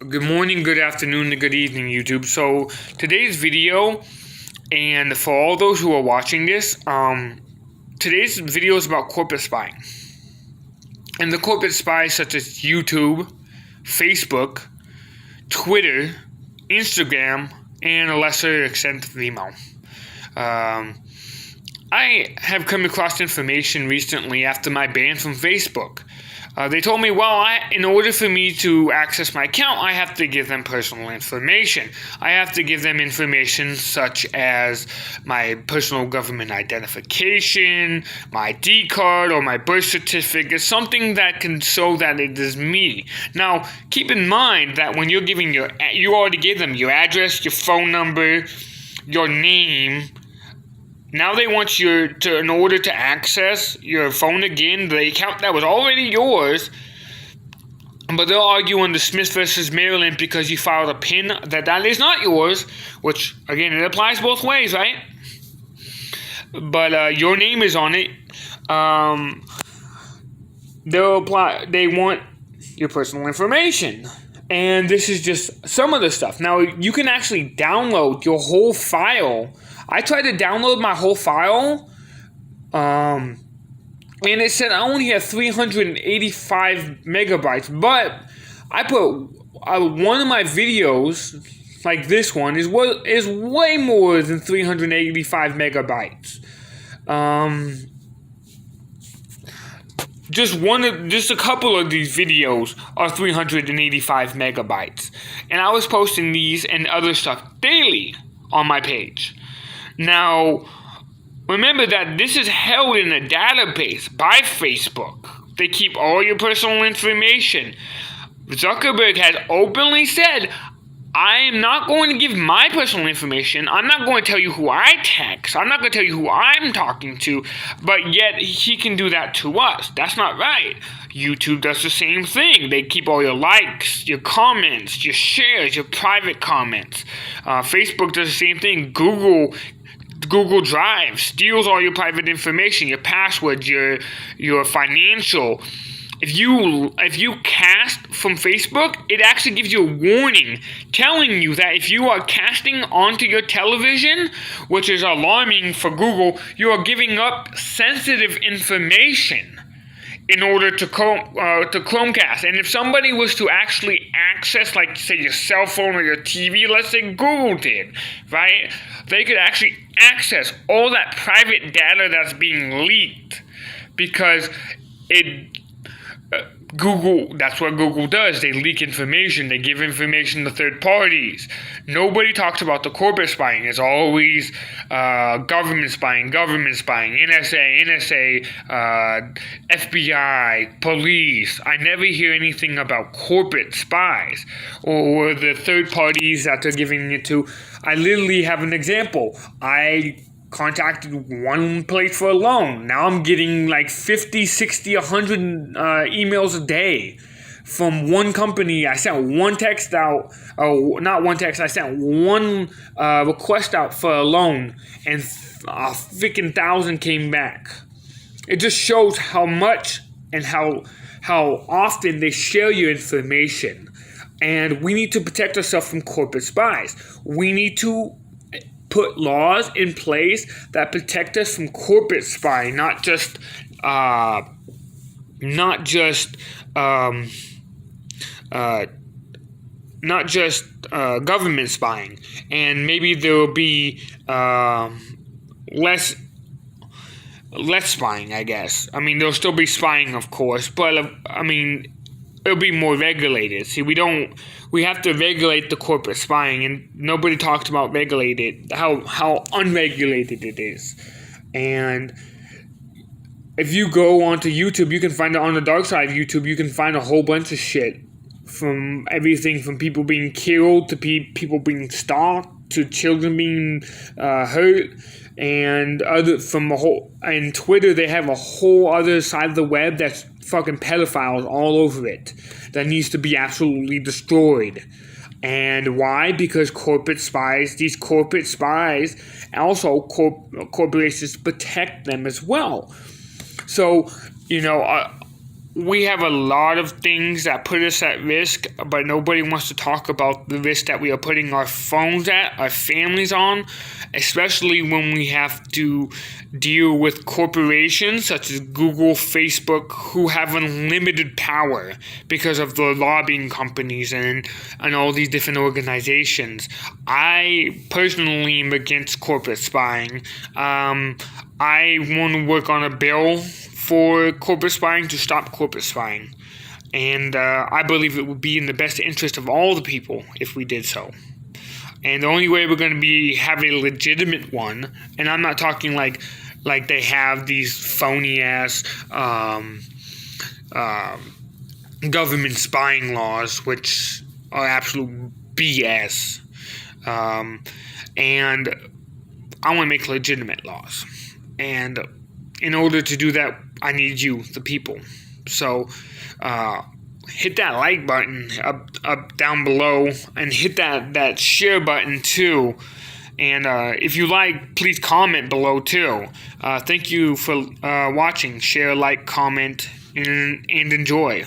Good morning, good afternoon, and good evening, YouTube. So today's video, and for all those who are watching this, today's video is about corporate spying. And the corporate spies such as YouTube, Facebook, Twitter, Instagram, and a lesser extent Vimeo. I have come across information recently after my ban from Facebook. They told me, in order for me to access my account, I have to give them personal information. I have to give them information such as my personal government identification, my ID card, or my birth certificate, something that can show that it is me. Now, keep in mind that when you're giving you already gave them your address, your phone number, your name. Now they want you to, in order to access your phone again, the account that was already yours, but they'll argue under Smith versus Maryland because you filed a PIN that is not yours, which, again, it applies both ways, right? But your name is on it. They want your personal information. And this is just some of the stuff. Now, you can actually download your whole file. I tried to download my whole file, and it said I only have 385 megabytes. But I put one of my videos, like this one, is way more than 385 megabytes. Just a couple of these videos are 385 megabytes. And I was posting these and other stuff daily on my page. Now, remember that this is held in a database by Facebook. They keep all your personal information. Zuckerberg has openly said, I am not going to give my personal information. I'm not going to tell you who I text. I'm not going to tell you who I'm talking to. But yet, he can do that to us. That's not right. YouTube does the same thing. They keep all your likes, your comments, your shares, your private comments. Facebook does the same thing. Google Drive steals all your private information, your passwords, your financial. If you cast from Facebook, it actually gives you a warning telling you that if you are casting onto your television, which is alarming for Google, you are giving up sensitive information in order to Chromecast. And if somebody was to actually access, like, say, your cell phone or your TV, let's say Google did, right? They could actually access all that private data that's being leaked because that's what Google does. They leak information. They give information to third parties. Nobody talks about the corporate spying. It's always government spying, NSA, FBI, police. I never hear anything about corporate spies or the third parties that they're giving it to. I literally have an example. I contacted one place for a loan. Now I'm getting like 50, 60, 100 emails a day from one company. I sent one text out, not one text, I sent one request out for a loan, and a freaking 1,000 came back. It just shows how much and how often they share your information. And we need to protect ourselves from corporate spies. We need to put laws in place that protect us from corporate spying, not just government spying. And maybe there will be less spying, I guess. I mean, there'll still be spying, of course, but it'll be more regulated. See, we have to regulate the corporate spying, and nobody talks about how unregulated it is. And if you go onto YouTube, you can find it on the dark side of YouTube. You can find a whole bunch of shit, from everything from people being killed to people being stalked to children being hurt, and and Twitter, they have a whole other side of the web that's fucking pedophiles all over it that needs to be absolutely destroyed. And why? Because these corporate spies, also corporations protect them as well. So, we have a lot of things that put us at risk, but nobody wants to talk about the risk that we are putting our phones at, our families on, especially when we have to deal with corporations such as Google, Facebook, who have unlimited power because of the lobbying companies and all these different organizations. I personally am against corporate spying. I want to work on a bill for corporate spying to stop corporate spying. And I believe it would be in the best interest of all the people if we did so. And the only way we're going to have a legitimate one, and I'm not talking like they have these phony ass government spying laws, which are absolute BS. And I want to make legitimate laws. And in order to do that, I need you, the people. So hit that like button up down below, and hit that share button too. And if you like, please comment below too. Thank you for watching. Share, like, comment, and enjoy.